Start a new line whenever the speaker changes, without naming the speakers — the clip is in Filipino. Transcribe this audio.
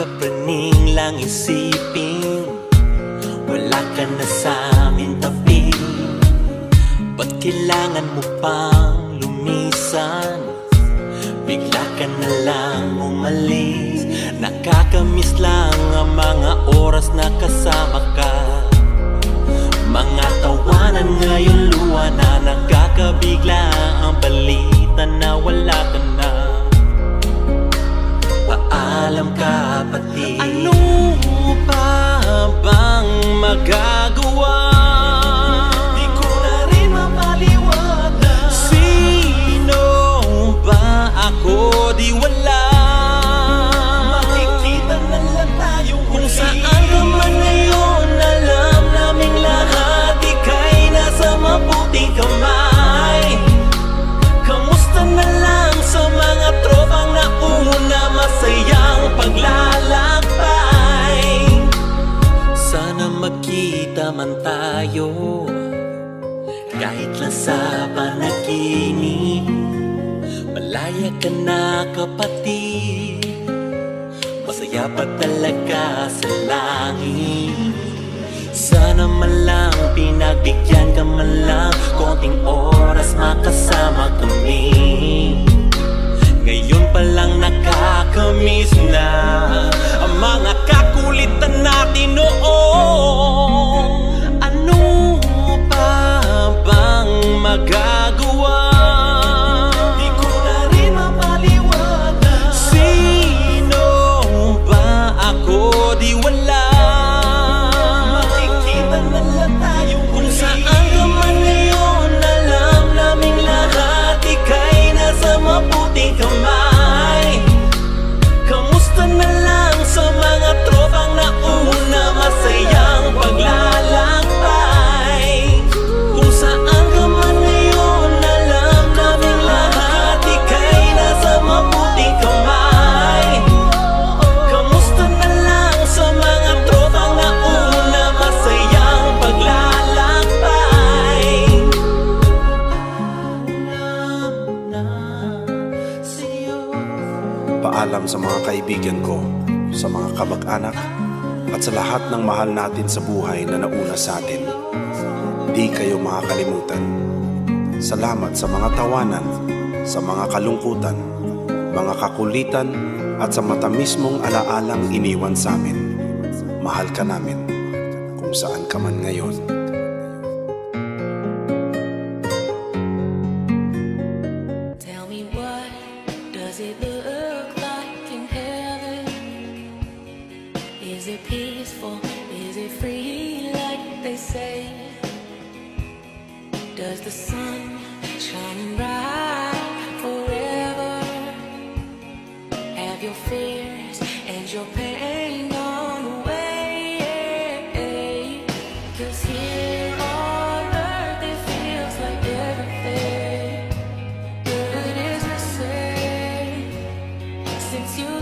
Kapraning lang isipin, wala ka na sa amin tabi. Ba't kailangan mo pang lumisan? Bigla ka na lang umalis. Nakakamiss lang ang mga oras na kasama ka. Mga tawanan ngayon luha na, nakakabigla ang balita na wala ka na. Paalam kapatid, ano pa bang magagawa? Di ko na rin mapaliwanag. Sino ba ako? Di wala. Makikita na lang tayong huli. Kung saan ka man ngayon, alam naming lahat ika'y nasa mabuting kamay. Kamusta na lang sa mga tropang nauna, masayang paglalakbay. Sana magkita man tayo, kahit lang sa panaginip. Malaya ka na kapatid, masaya pa talaga sa langit. Sana man lang pinagbigyan ka man lang, konting oras makasama kami. Ngayon pa lang nakakamiss na ang mga kakulitan natin noon. Ano pa bang magagawa? Di ko na rin mapaliwanag. Sino ba ako? Di wala. Makikita na lang tayong huli. Kung saan ka man ngayon, alam naming lahat ika'y nasa mabuting kamay. Kamusta na lang sa mga tropang nauna, masayang paglalakbay. Kung saan ka man ngayon, alam naming lahat ika'y nasa mabuting kamay. Kamusta na lang sa mga tropang nauna, masayang paglalakbay.
Paalam sa mga kaibigan ko, sa mga kamag-anak, at sa lahat ng mahal natin sa buhay na nauna sa atin. Di kayo makakalimutan. Salamat sa mga tawanan, sa mga kalungkutan, mga kakulitan, at sa matamis mong alaalang iniwan sa amin. Mahal ka namin, kung saan ka man ngayon.
Tell me, what does it look like in heaven? Is it peaceful? Is it free like they say? Does the sun shine bright forever? Have your fears and your pain gone away? 'Cause here on earth it feels like everything good is the same since you